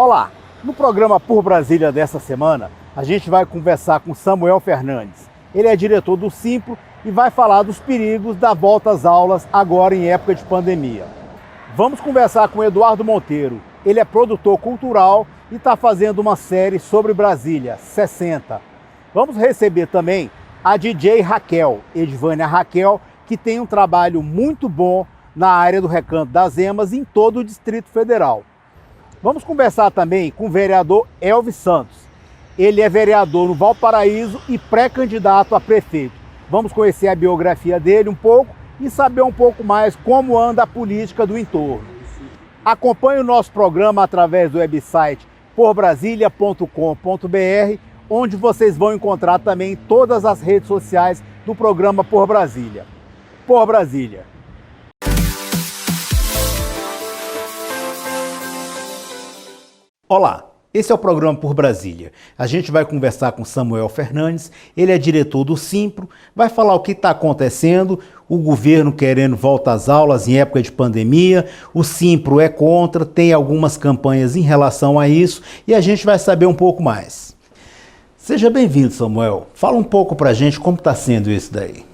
Olá, no programa Por Brasília dessa semana, a gente vai conversar com Samuel Fernandes. Ele é diretor do Simpro e vai falar dos perigos da volta às aulas agora em época de pandemia. Vamos conversar com Eduardo Monteiro. Ele é produtor cultural e está fazendo uma série sobre Brasília, 60. Vamos receber também a DJ Raquel, Edvânia Raquel, que tem um trabalho muito bom na área do Recanto das Emas em todo o Distrito Federal. Vamos conversar também com o vereador Elvis Santos. Ele é vereador no Valparaíso e pré-candidato a prefeito. Vamos conhecer a biografia dele um pouco e saber um pouco mais como anda a política do entorno. Acompanhe o nosso programa através do website porbrasilia.com.br, onde vocês vão encontrar também todas as redes sociais do programa Por Brasília. Por Brasília. Olá, esse é o programa Por Brasília. A gente vai conversar com Samuel Fernandes, ele é diretor do Simpro, vai falar o que está acontecendo, o governo querendo volta às aulas em época de pandemia, o Simpro é contra, tem algumas campanhas em relação a isso e a gente vai saber um pouco mais. Seja bem-vindo, Samuel. Fala um pouco pra gente como está sendo isso daí.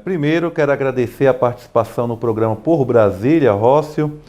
Primeiro, quero agradecer a participação no programa Por Brasília, Rócio.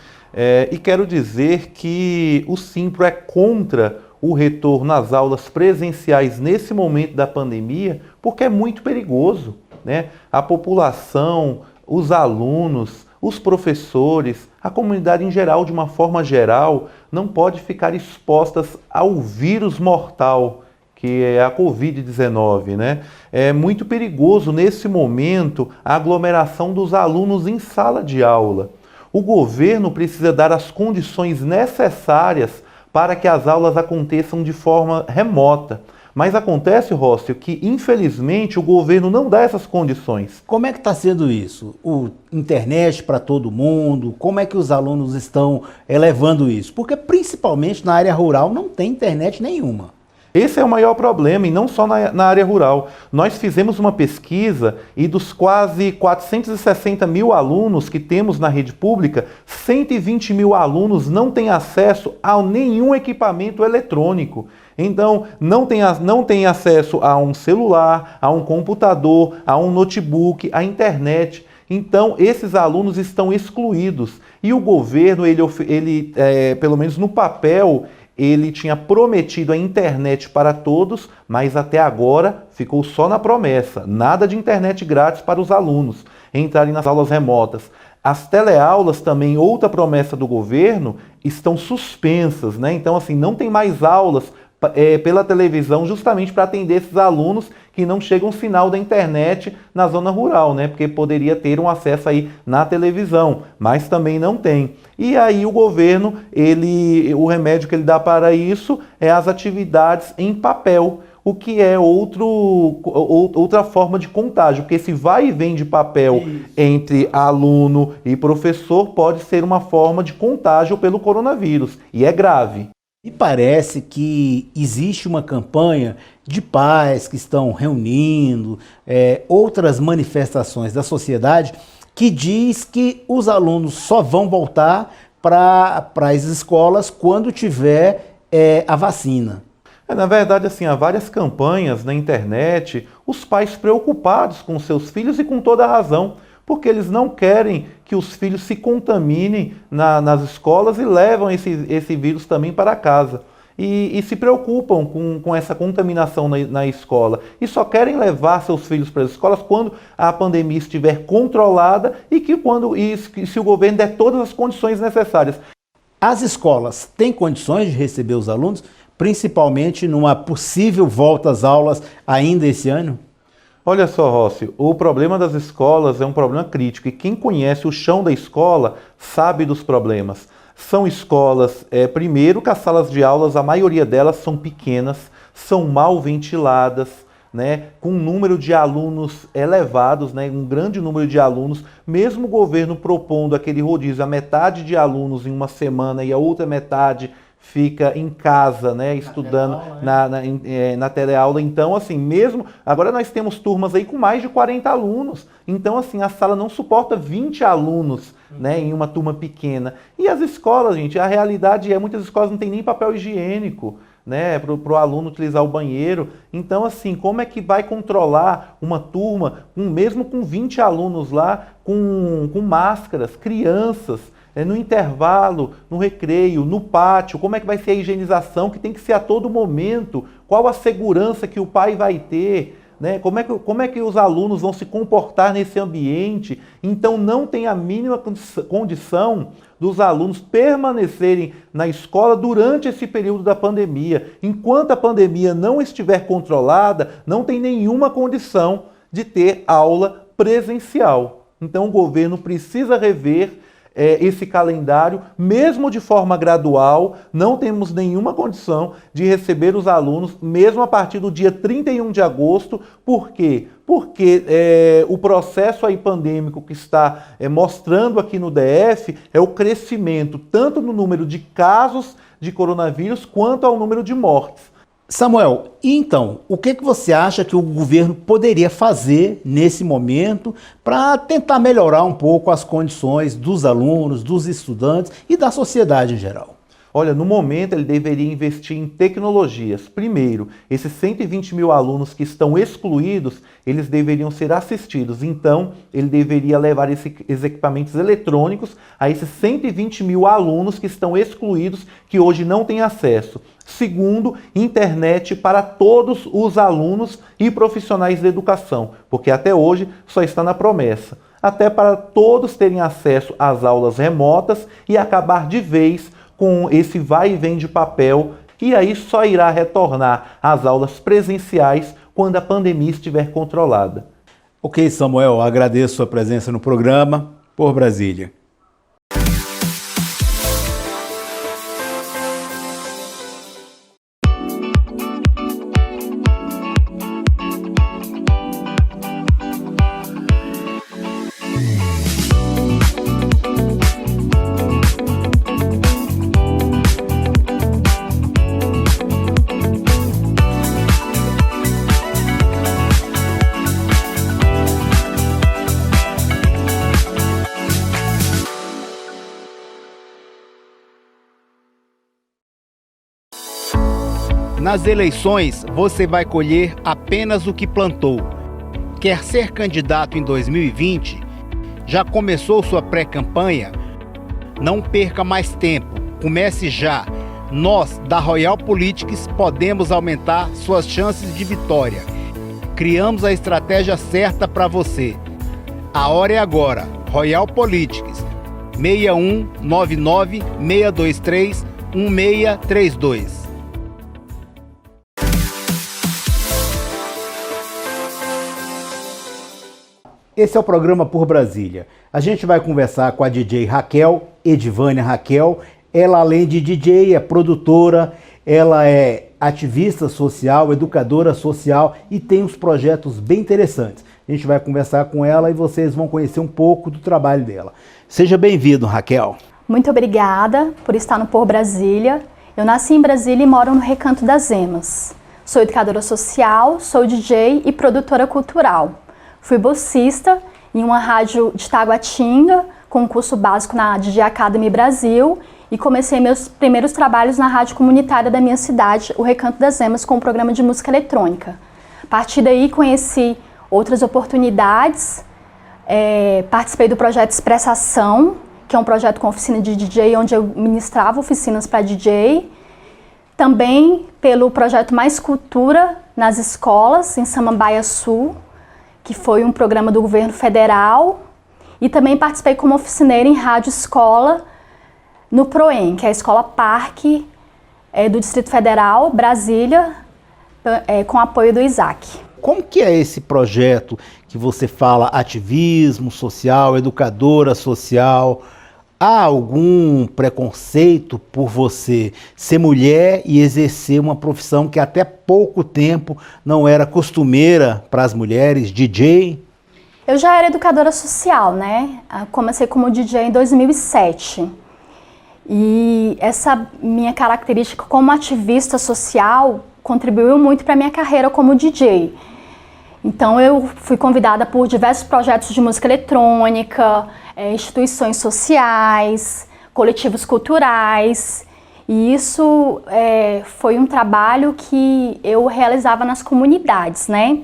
E quero dizer que o Simpro é contra o retorno às aulas presenciais nesse momento da pandemia, porque é muito perigoso, né? A população, os alunos, os professores, a comunidade em geral, de uma forma geral, não pode ficar expostas ao vírus mortal, que é a Covid-19, né? É muito perigoso nesse momento a aglomeração dos alunos em sala de aula. O governo precisa dar as condições necessárias para que as aulas aconteçam de forma remota. Mas acontece, Rócio, que infelizmente o governo não dá essas condições. Como é que está sendo isso? Internet para todo mundo? Como é que os alunos estão levando isso? Porque principalmente na área rural não tem internet nenhuma. Esse é o maior problema, e não só na área rural. Nós fizemos uma pesquisa e dos quase 460 mil alunos que temos na rede pública, 120 mil alunos não têm acesso a nenhum equipamento eletrônico. Então, não tem acesso a um celular, a um computador, a um notebook, à internet. Então, esses alunos estão excluídos. E o governo, pelo menos no papel, ele tinha prometido a internet para todos, mas até agora ficou só na promessa. Nada de internet grátis para os alunos entrarem nas aulas remotas. As teleaulas também, outra promessa do governo, estão suspensas, né? Então, assim, não tem mais aulas pela televisão justamente para atender esses alunos que não chegam sinal da internet na zona rural, né? Porque poderia ter um acesso aí na televisão, mas também não tem. E aí o governo, o remédio que ele dá para isso é as atividades em papel, o que é outra forma de contágio, porque esse vai e vem de papel entre aluno e professor pode ser uma forma de contágio pelo coronavírus, e é grave. E parece que existe uma campanha de pais que estão reunindo, outras manifestações da sociedade, que diz que os alunos só vão voltar para as escolas quando tiver a vacina. Na verdade, assim, há várias campanhas na internet, os pais preocupados com seus filhos e com toda a razão, porque eles não querem que os filhos se contaminem nas escolas e levam esse vírus também para casa. E se preocupam com essa contaminação na escola. E só querem levar seus filhos para as escolas quando a pandemia estiver controlada e se o governo der todas as condições necessárias. As escolas têm condições de receber os alunos, principalmente numa possível volta às aulas ainda esse ano? Olha só, Rócio, o problema das escolas é um problema crítico e quem conhece o chão da escola sabe dos problemas. São escolas, primeiro que as salas de aulas, a maioria delas são pequenas, são mal ventiladas, né, com um número de alunos elevados, né, um grande número de alunos, mesmo o governo propondo aquele rodízio, a metade de alunos em uma semana e a outra metade fica em casa, né, estudando na teleaula. Então, assim, mesmo... Agora nós temos turmas aí com mais de 40 alunos. Então, assim, a sala não suporta 20 alunos, né, em uma turma pequena. E as escolas, gente, a realidade é, muitas escolas não têm nem papel higiênico, né, para o aluno utilizar o banheiro. Então, assim, como é que vai controlar uma turma, mesmo com 20 alunos lá, com máscaras, crianças, no intervalo, no recreio, no pátio? Como é que vai ser a higienização, que tem que ser a todo momento? Qual a segurança que o pai vai ter? Né? Como é que os alunos vão se comportar nesse ambiente? Então, não tem a mínima condição dos alunos permanecerem na escola durante esse período da pandemia. Enquanto a pandemia não estiver controlada, não tem nenhuma condição de ter aula presencial. Então, o governo precisa rever esse calendário, mesmo de forma gradual. Não temos nenhuma condição de receber os alunos, mesmo a partir do dia 31 de agosto. Por quê? Porque o processo aí pandêmico que está mostrando aqui no DF é o crescimento tanto no número de casos de coronavírus quanto ao número de mortes. Samuel, então, o que você acha que o governo poderia fazer nesse momento para tentar melhorar um pouco as condições dos alunos, dos estudantes e da sociedade em geral? Olha, no momento ele deveria investir em tecnologias. Primeiro, esses 120 mil alunos que estão excluídos, eles deveriam ser assistidos. Então, ele deveria levar esses equipamentos eletrônicos a esses 120 mil alunos que estão excluídos, que hoje não têm acesso. Segundo, internet para todos os alunos e profissionais da educação, porque até hoje só está na promessa. Até para todos terem acesso às aulas remotas e acabar de vez com esse vai e vem de papel, e aí só irá retornar às aulas presenciais quando a pandemia estiver controlada. Ok, Samuel, agradeço a sua presença no programa. Por Brasília. Nas eleições, você vai colher apenas o que plantou. Quer ser candidato em 2020? Já começou sua pré-campanha? Não perca mais tempo. Comece já. Nós, da Royal Politics, podemos aumentar suas chances de vitória. Criamos a estratégia certa para você. A hora é agora. Royal Politics. 6199-623-1632. Esse é o programa Por Brasília. A gente vai conversar com a DJ Raquel, Edivânia Raquel. Ela, além de DJ, é produtora, ela é ativista social, educadora social e tem uns projetos bem interessantes. A gente vai conversar com ela e vocês vão conhecer um pouco do trabalho dela. Seja bem-vindo, Raquel. Muito obrigada por estar no Por Brasília. Eu nasci em Brasília e moro no Recanto das Emas. Sou educadora social, sou DJ e produtora cultural. Fui bolsista em uma rádio de Taguatinga, com um curso básico na DJ Academy Brasil, e comecei meus primeiros trabalhos na rádio comunitária da minha cidade, o Recanto das Emas, com um programa de música eletrônica. A partir daí conheci outras oportunidades, participei do projeto Expressação, que é um projeto com oficina de DJ, onde eu ministrava oficinas para DJ. Também pelo projeto Mais Cultura nas escolas, em Samambaia Sul, que foi um programa do governo federal, e também participei como oficineira em rádio escola no PROEM, que é a Escola Parque do Distrito Federal, Brasília, com apoio do Isaac. Como que é esse projeto que você fala ativismo social, educadora social? Há algum preconceito por você ser mulher e exercer uma profissão que até pouco tempo não era costumeira para as mulheres, DJ? Eu já era educadora social, né? Comecei como DJ em 2007. E essa minha característica como ativista social contribuiu muito para a minha carreira como DJ. Então eu fui convidada por diversos projetos de música eletrônica, instituições sociais, coletivos culturais, e isso foi um trabalho que eu realizava nas comunidades, né?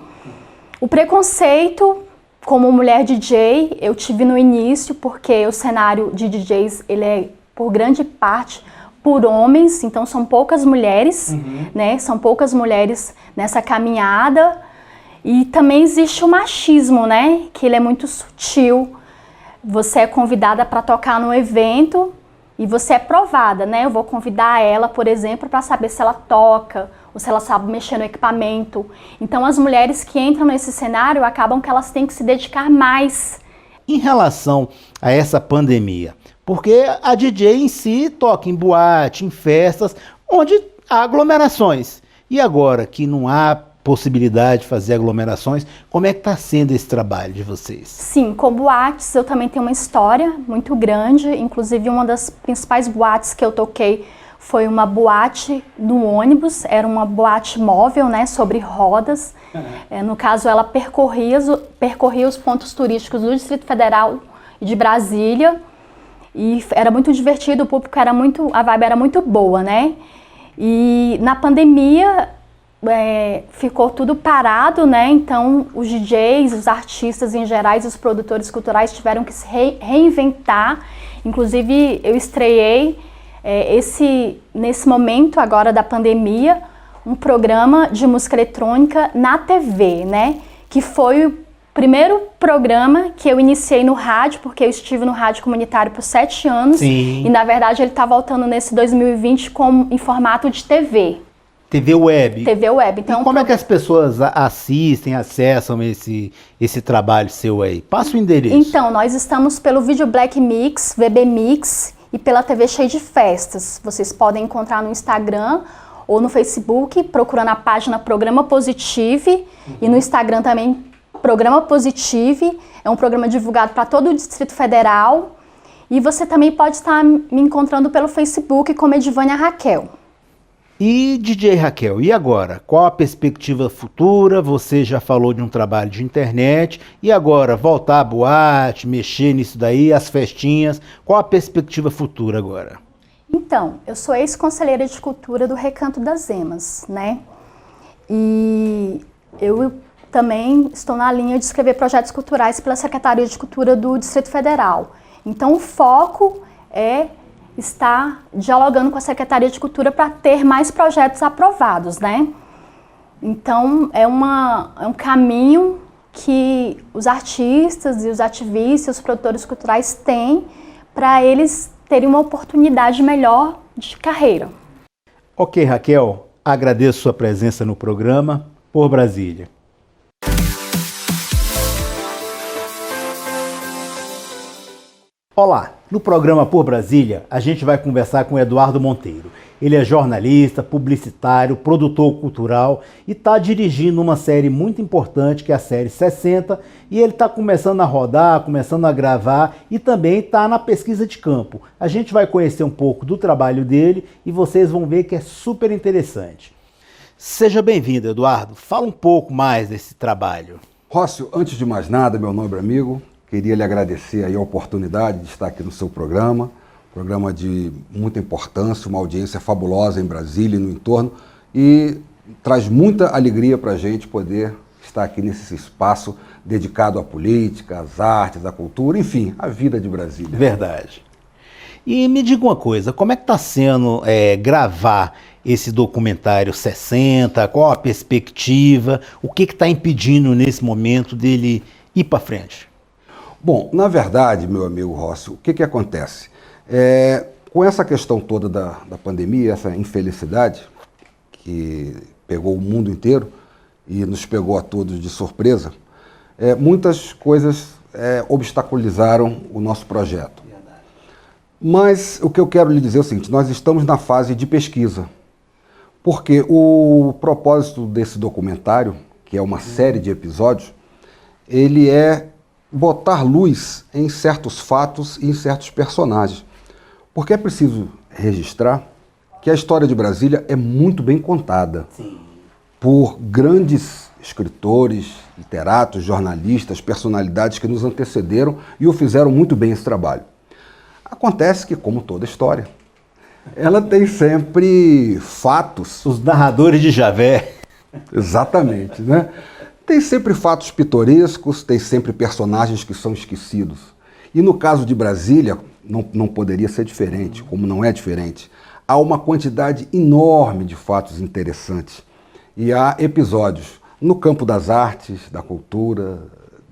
O preconceito como mulher DJ eu tive no início, porque o cenário de DJs ele é por grande parte por homens, então são poucas mulheres, né? São poucas mulheres nessa caminhada. E também existe o machismo, né? Que ele é muito sutil. Você é convidada para tocar no evento e você é provada, né? Eu vou convidar ela, por exemplo, para saber se ela toca ou se ela sabe mexer no equipamento. Então as mulheres que entram nesse cenário acabam que elas têm que se dedicar mais. Em relação a essa pandemia, porque a DJ em si toca em boate, em festas, onde há aglomerações. E agora que não há possibilidade de fazer aglomerações, como é que está sendo esse trabalho de vocês? Sim, com boates eu também tenho uma história muito grande, inclusive uma das principais boates que eu toquei foi uma boate no ônibus, era uma boate móvel, né, sobre rodas. No caso, ela percorria os pontos turísticos do Distrito Federal e de Brasília, e era muito divertido, o público era muito, a vibe era muito boa, né? E na pandemia ficou tudo parado, né? Então os DJs, os artistas em geral, os produtores culturais tiveram que se reinventar. Inclusive eu estreiei nesse momento agora da pandemia um programa de música eletrônica na TV, né? Que foi o primeiro programa que eu iniciei no rádio, porque eu estive no rádio comunitário por 7 anos. Sim. E na verdade ele está voltando nesse 2020 em formato de TV. TV Web. TV Web. Então, e como é que as pessoas assistem, acessam esse trabalho seu aí? Passa o endereço. Então, nós estamos pelo Vídeo Black Mix, VB Mix e pela TV Cheio de Festas. Vocês podem encontrar no Instagram ou no Facebook, procurando a página Programa Positive, e no Instagram também Programa Positive. É um programa divulgado para todo o Distrito Federal. E você também pode estar me encontrando pelo Facebook como Edivânia Raquel. E DJ Raquel, e agora? Qual a perspectiva futura? Você já falou de um trabalho de internet, e agora voltar à boate, mexer nisso daí, as festinhas, qual a perspectiva futura agora? Então, eu sou ex-conselheira de cultura do Recanto das Emas, né? E eu também estou na linha de escrever projetos culturais pela Secretaria de Cultura do Distrito Federal. Então o foco é estar dialogando com a Secretaria de Cultura para ter mais projetos aprovados, né? Então é um caminho que os artistas e os ativistas, os produtores culturais têm para eles terem uma oportunidade melhor de carreira. Ok, Raquel, agradeço sua presença no programa Por Brasília. Olá, no programa Por Brasília, a gente vai conversar com o Eduardo Monteiro. Ele é jornalista, publicitário, produtor cultural e está dirigindo uma série muito importante, que é a série 60, e ele está começando a rodar, começando a gravar e também está na pesquisa de campo. A gente vai conhecer um pouco do trabalho dele e vocês vão ver que é super interessante. Seja bem-vindo, Eduardo. Fala um pouco mais desse trabalho. Rócio, antes de mais nada, meu nobre amigo, queria lhe agradecer aí a oportunidade de estar aqui no seu programa de muita importância, uma audiência fabulosa em Brasília e no entorno, e traz muita alegria para a gente poder estar aqui nesse espaço dedicado à política, às artes, à cultura, enfim, à vida de Brasília. Verdade. E me diga uma coisa, como é que está sendo gravar esse documentário 60, qual a perspectiva, o que está impedindo nesse momento dele ir para frente? Bom, na verdade, meu amigo Rócio, o que acontece? Com essa questão toda da pandemia, essa infelicidade que pegou o mundo inteiro e nos pegou a todos de surpresa, muitas coisas obstaculizaram o nosso projeto. Mas o que eu quero lhe dizer é o seguinte, nós estamos na fase de pesquisa, porque o propósito desse documentário, que é uma série de episódios, ele é botar luz em certos fatos e em certos personagens. Porque é preciso registrar que a história de Brasília é muito bem contada por grandes escritores, literatos, jornalistas, personalidades que nos antecederam e o fizeram muito bem esse trabalho. Acontece que, como toda história, ela tem sempre fatos... Os narradores de Javé. Exatamente, né? Tem sempre fatos pitorescos, tem sempre personagens que são esquecidos. E no caso de Brasília, não poderia ser diferente, como não é diferente. Há uma quantidade enorme de fatos interessantes. E há episódios no campo das artes, da cultura,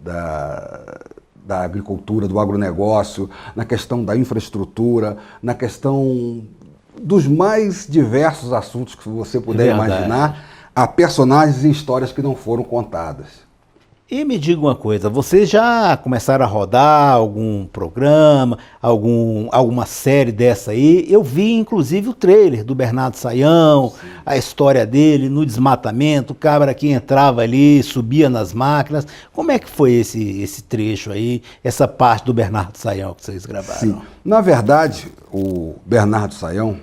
da agricultura, do agronegócio, na questão da infraestrutura, na questão dos mais diversos assuntos que você puder imaginar. Há personagens e histórias que não foram contadas. E me diga uma coisa, vocês já começaram a rodar algum programa, alguma série dessa aí? Eu vi inclusive o trailer do Bernardo Sayão, a história dele no desmatamento, o cabra que entrava ali, subia nas máquinas. Como é que foi esse trecho aí, essa parte do Bernardo Sayão que vocês gravaram? Sim, na verdade, o Bernardo Sayão,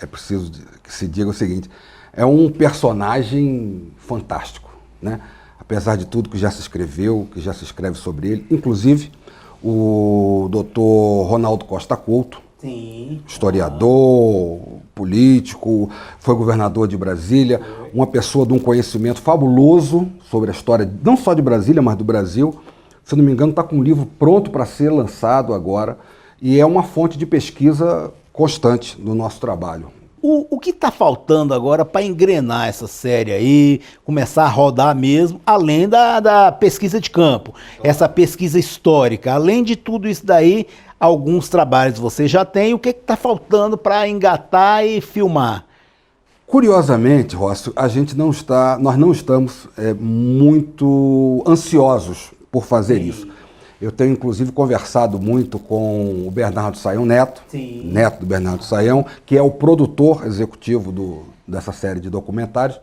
é preciso que se diga o seguinte, é um personagem fantástico, né? Apesar de tudo que já se escreveu, que já se escreve sobre ele, inclusive o doutor Ronaldo Costa Couto, historiador, político, foi governador de Brasília, uma pessoa de um conhecimento fabuloso sobre a história, não só de Brasília, mas do Brasil. Se não me engano, está com um livro pronto para ser lançado agora e é uma fonte de pesquisa constante do nosso trabalho. O que está faltando agora para engrenar essa série aí, começar a rodar mesmo, além da pesquisa de campo, essa pesquisa histórica, além de tudo isso daí, alguns trabalhos você já tem, o que está faltando para engatar e filmar? Curiosamente, Rócio, nós não estamos muito ansiosos por fazer isso. Eu tenho, inclusive, conversado muito com o Bernardo Sayão Neto, neto do Bernardo Sayão, que é o produtor executivo dessa série de documentários,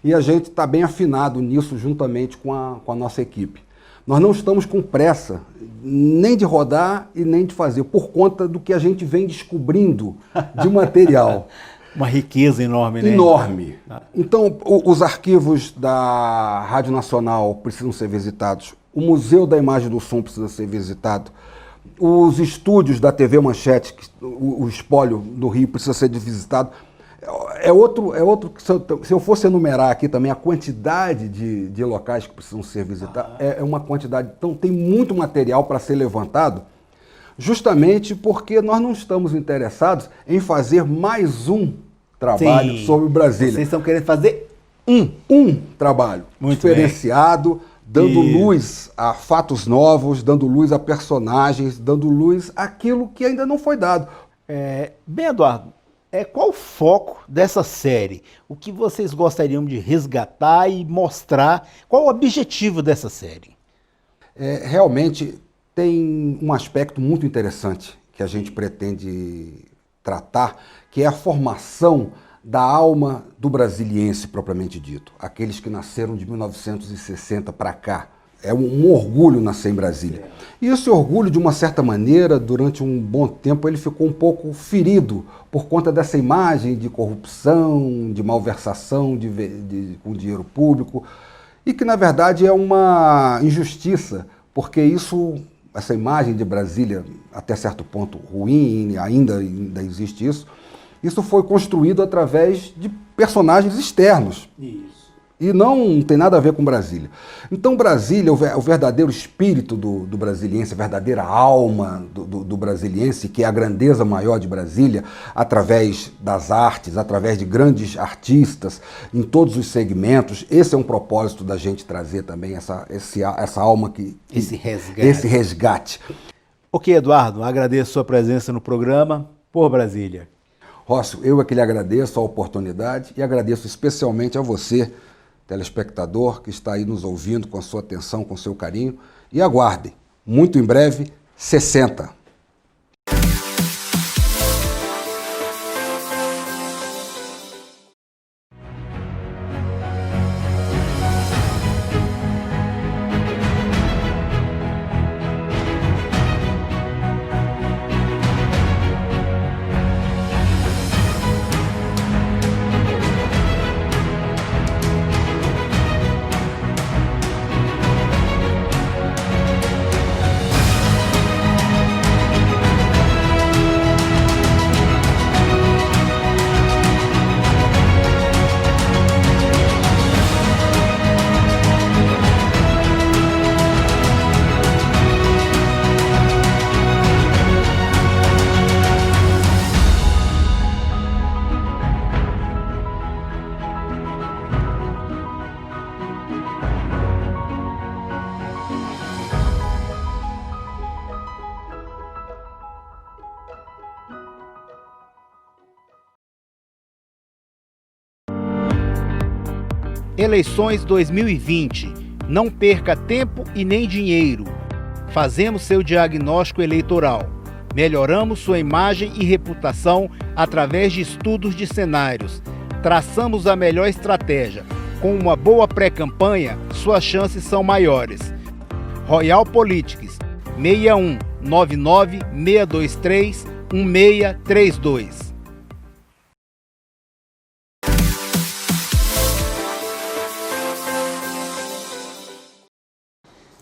e a gente está bem afinado nisso juntamente com a nossa equipe. Nós não estamos com pressa nem de rodar e nem de fazer, por conta do que a gente vem descobrindo de material. Uma riqueza enorme, né? Enorme. Então, os arquivos da Rádio Nacional precisam ser visitados. O Museu da Imagem do Som precisa ser visitado. Os estúdios da TV Manchete, o espólio do Rio, precisa ser visitado. É outro se eu fosse enumerar aqui também a quantidade de locais que precisam ser visitados, é uma quantidade. Então tem muito material para ser levantado, justamente porque nós não estamos interessados em fazer mais um trabalho sobre Brasília. Vocês estão querendo fazer um trabalho muito diferenciado, bem, dando luz a fatos novos, dando luz a personagens, dando luz àquilo que ainda não foi dado. Bem, Eduardo, qual o foco dessa série? O que vocês gostariam de resgatar e mostrar? Qual o objetivo dessa série? Realmente tem um aspecto muito interessante que a gente pretende tratar, que é a formação da alma do brasiliense propriamente dito, aqueles que nasceram de 1960 para cá. É um orgulho nascer em Brasília. E esse orgulho, de uma certa maneira, durante um bom tempo, ele ficou um pouco ferido por conta dessa imagem de corrupção, de malversação com dinheiro público, e que, na verdade, é uma injustiça, porque essa imagem de Brasília, até certo ponto ruim, ainda existe isso, isso foi construído através de personagens externos. Isso. E não tem nada a ver com Brasília. Então Brasília, o verdadeiro espírito do brasiliense, a verdadeira alma do brasiliense, que é a grandeza maior de Brasília, através das artes, através de grandes artistas, em todos os segmentos. Esse é um propósito da gente trazer também essa alma esse resgate. Esse resgate. Ok, Eduardo, agradeço a sua presença no programa Por Brasília. Rócio, eu é que lhe agradeço a oportunidade e agradeço especialmente a você, telespectador, que está aí nos ouvindo com a sua atenção, com o seu carinho. E aguardem, muito em breve, 60. Eleições 2020. Não perca tempo e nem dinheiro. Fazemos seu diagnóstico eleitoral. Melhoramos sua imagem e reputação através de estudos de cenários. Traçamos a melhor estratégia. Com uma boa pré-campanha, suas chances são maiores. Royal Politics 61 99 623 1632.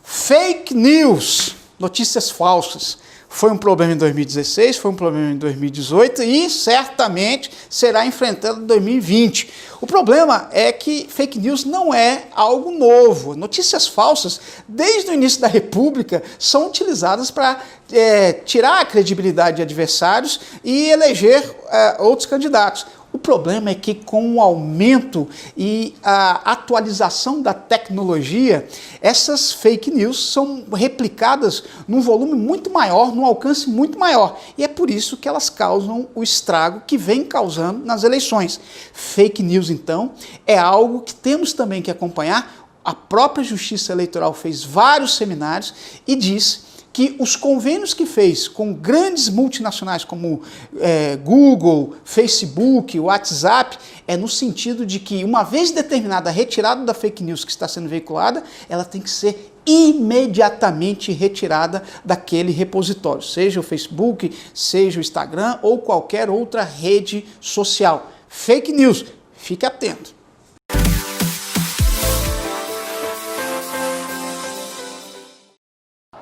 Fake news, notícias falsas. Foi um problema em 2016, foi um problema em 2018 e certamente será enfrentado em 2020. O problema é que fake news não é algo novo. Notícias falsas, desde o início da República, são utilizadas para tirar a credibilidade de adversários e eleger outros candidatos. O problema é que com o aumento e a atualização da tecnologia, essas fake news são replicadas num volume muito maior, num alcance muito maior. E é por isso que elas causam o estrago que vem causando nas eleições. Fake news, então, é algo que temos também que acompanhar. A própria Justiça Eleitoral fez vários seminários e diz que os convênios que fez com grandes multinacionais como Google, Facebook, WhatsApp, é no sentido de que, uma vez determinada a retirada da fake news que está sendo veiculada, ela tem que ser imediatamente retirada daquele repositório, seja o Facebook, seja o Instagram ou qualquer outra rede social. Fake news, fique atento.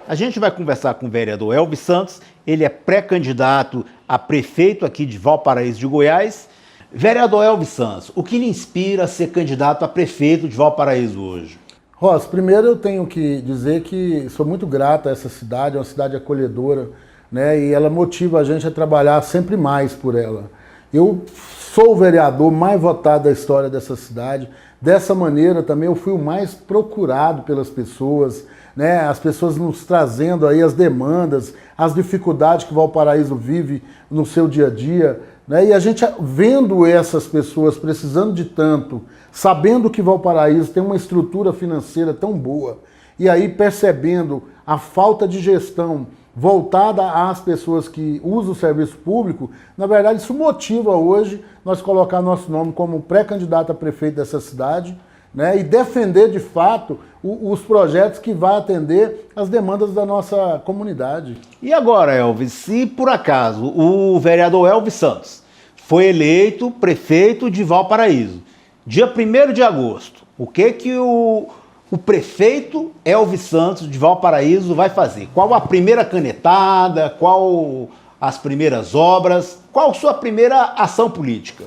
A gente vai conversar com o vereador Elvis Santos, ele é pré-candidato a prefeito aqui de Valparaíso de Goiás. Vereador Elvis Santos, o que lhe inspira a ser candidato a prefeito de Valparaíso hoje? Ross, primeiro eu tenho que dizer que sou muito grato a essa cidade, é uma cidade acolhedora, né? E ela motiva a gente a trabalhar sempre mais por ela. Eu sou o vereador mais votado da história dessa cidade. Dessa maneira também eu fui o mais procurado pelas pessoas, né? As pessoas nos trazendo aí as demandas, as dificuldades que Valparaíso vive no seu dia a dia, né? E a gente vendo essas pessoas precisando de tanto, sabendo que Valparaíso tem uma estrutura financeira tão boa, e aí percebendo a falta de gestão voltada às pessoas que usam o serviço público, na verdade isso motiva hoje nós colocar nosso nome como pré-candidato a prefeito dessa cidade, né, e defender de fato os projetos que vão atender as demandas da nossa comunidade. E agora, Elvis, se por acaso o vereador Elvis Santos foi eleito prefeito de Valparaíso, dia 1º de agosto, o que o prefeito Elvis Santos de Valparaíso vai fazer? Qual a primeira canetada? Qual as primeiras obras? Qual a sua primeira ação política?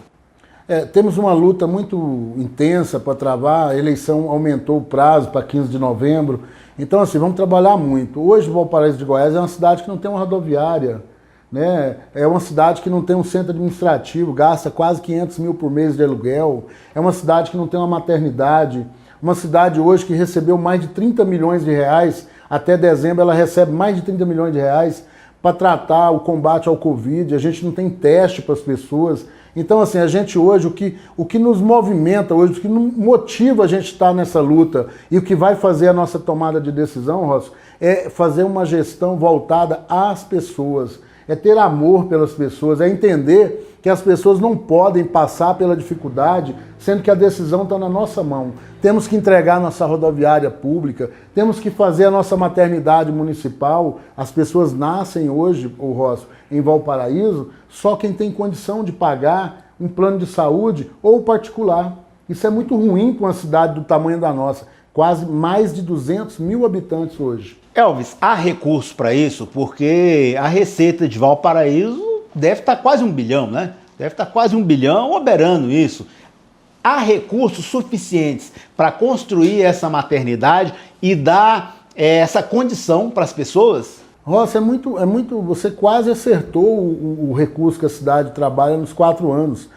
Temos uma luta muito intensa para travar, a eleição aumentou o prazo para 15 de novembro, então assim, vamos trabalhar muito. Hoje Valparaíso de Goiás é uma cidade que não tem uma rodoviária, né? É uma cidade que não tem um centro administrativo, gasta quase 500 mil por mês de aluguel, é uma cidade que não tem uma maternidade, uma cidade hoje que recebeu mais de 30 milhões de reais, até dezembro ela recebe mais de 30 milhões de reais para tratar o combate ao Covid, a gente não tem teste para as pessoas. Então, assim, a gente hoje, o que nos movimenta hoje, o que motiva a gente estar nessa luta e o que vai fazer a nossa tomada de decisão, Ross, é fazer uma gestão voltada às pessoas, é ter amor pelas pessoas, é entender que as pessoas não podem passar pela dificuldade, sendo que a decisão está na nossa mão. Temos que entregar nossa rodoviária pública, temos que fazer a nossa maternidade municipal. As pessoas nascem hoje, o Ross, em Valparaíso, só quem tem condição de pagar um plano de saúde ou particular. Isso é muito ruim para uma cidade do tamanho da nossa, quase mais de 200 mil habitantes hoje. Elvis, há recurso para isso? Porque a receita de Valparaíso deve estar quase 1 bilhão, né? Deve estar quase 1 bilhão, oberando isso. Há recursos suficientes para construir essa maternidade e dar essa condição para as pessoas? Ross, você quase acertou o recurso que a cidade trabalha nos 4 anos.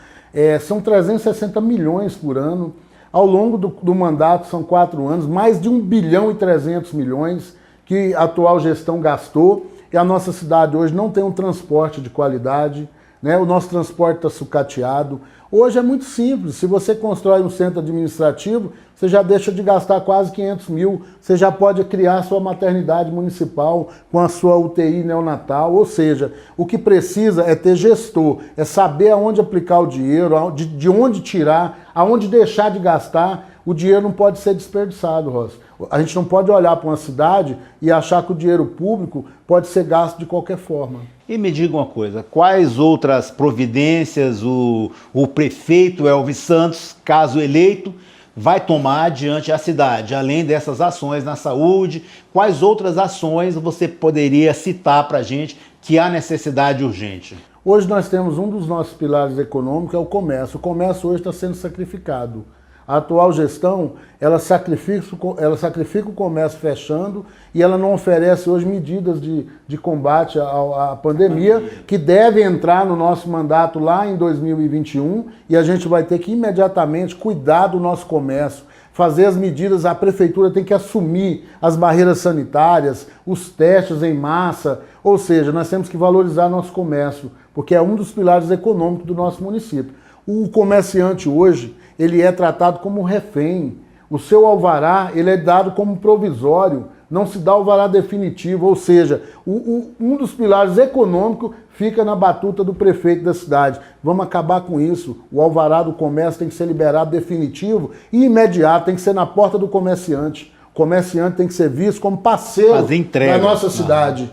São 360 milhões por ano. Ao longo do mandato são 4 anos, mais de 1 bilhão e 300 milhões que a atual gestão gastou. E a nossa cidade hoje não tem um transporte de qualidade, né? O nosso transporte está sucateado. Hoje é muito simples, se você constrói um centro administrativo, você já deixa de gastar quase 500 mil, você já pode criar sua maternidade municipal com a sua UTI neonatal, ou seja, o que precisa é ter gestor, é saber aonde aplicar o dinheiro, de onde tirar, aonde deixar de gastar. O dinheiro não pode ser desperdiçado, Rosa. A gente não pode olhar para uma cidade e achar que o dinheiro público pode ser gasto de qualquer forma. E me diga uma coisa, quais outras providências o prefeito Elvis Santos, caso eleito, vai tomar diante a cidade? Além dessas ações na saúde, quais outras ações você poderia citar para a gente que há necessidade urgente? Hoje nós temos um dos nossos pilares econômicos, é o comércio. O comércio hoje está sendo sacrificado. A atual gestão, ela sacrifica o comércio fechando e ela não oferece hoje medidas de combate à pandemia, que deve entrar no nosso mandato lá em 2021 e a gente vai ter que imediatamente cuidar do nosso comércio, fazer as medidas, a prefeitura tem que assumir as barreiras sanitárias, os testes em massa, ou seja, nós temos que valorizar nosso comércio, porque é um dos pilares econômicos do nosso município. O comerciante hoje, ele é tratado como refém. O seu alvará, ele é dado como provisório, não se dá alvará definitivo, ou seja, um dos pilares econômicos fica na batuta do prefeito da cidade. Vamos acabar com isso. O alvará do comércio tem que ser liberado definitivo e imediato, tem que ser na porta do comerciante. O comerciante tem que ser visto como parceiro da nossa cidade.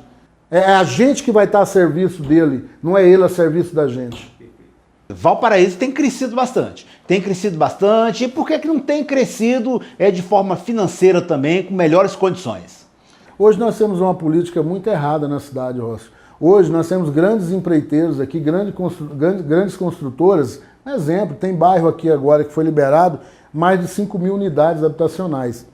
É a gente que vai estar a serviço dele, não é ele a serviço da gente. Valparaíso tem crescido bastante. E por que não tem crescido de forma financeira também, com melhores condições? Hoje nós temos uma política muito errada na cidade, Rossi. Hoje nós temos grandes empreiteiros aqui, grandes construtoras. Um exemplo, tem bairro aqui agora que foi liberado mais de 5 mil unidades habitacionais.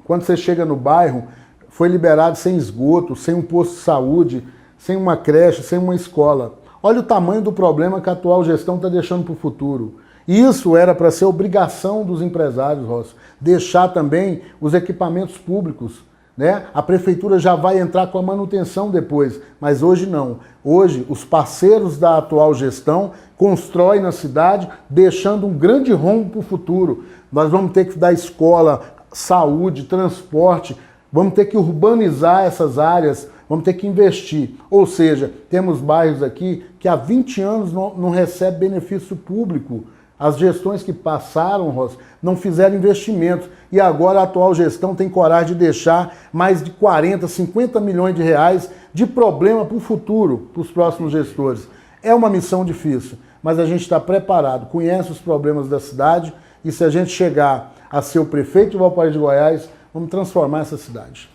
Quando você chega no bairro, foi liberado sem esgoto, sem um posto de saúde, sem uma creche, sem uma escola. Olha o tamanho do problema que a atual gestão está deixando para o futuro. Isso era para ser obrigação dos empresários, Rossi, deixar também os equipamentos públicos, né? A prefeitura já vai entrar com a manutenção depois, mas hoje não. Hoje, os parceiros da atual gestão constroem na cidade, deixando um grande rombo para o futuro. Nós vamos ter que dar escola, saúde, transporte, vamos ter que urbanizar essas áreas, vamos ter que investir. Ou seja, temos bairros aqui que há 20 anos não recebem benefício público. As gestões que passaram, Rossi, não fizeram investimentos. E agora a atual gestão tem coragem de deixar mais de 40, 50 milhões de reais de problema para o futuro, para os próximos gestores. É uma missão difícil, mas a gente está preparado, conhece os problemas da cidade e se a gente chegar a ser o prefeito de Valparaíso de Goiás, vamos transformar essa cidade.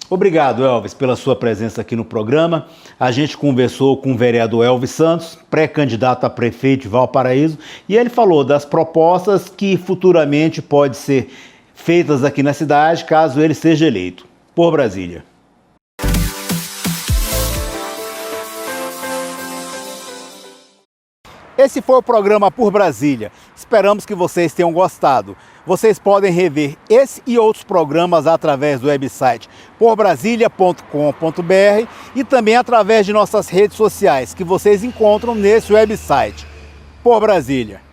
Obrigado, Elvis, pela sua presença aqui no programa. A gente conversou com o vereador Elvis Santos, pré-candidato a prefeito de Valparaíso, e ele falou das propostas que futuramente podem ser feitas aqui na cidade, caso ele seja eleito. Por Brasília. Esse foi o programa Por Brasília. Esperamos que vocês tenham gostado. Vocês podem rever esse e outros programas através do website porbrasilia.com.br e também através de nossas redes sociais, que vocês encontram nesse website. Por Brasília.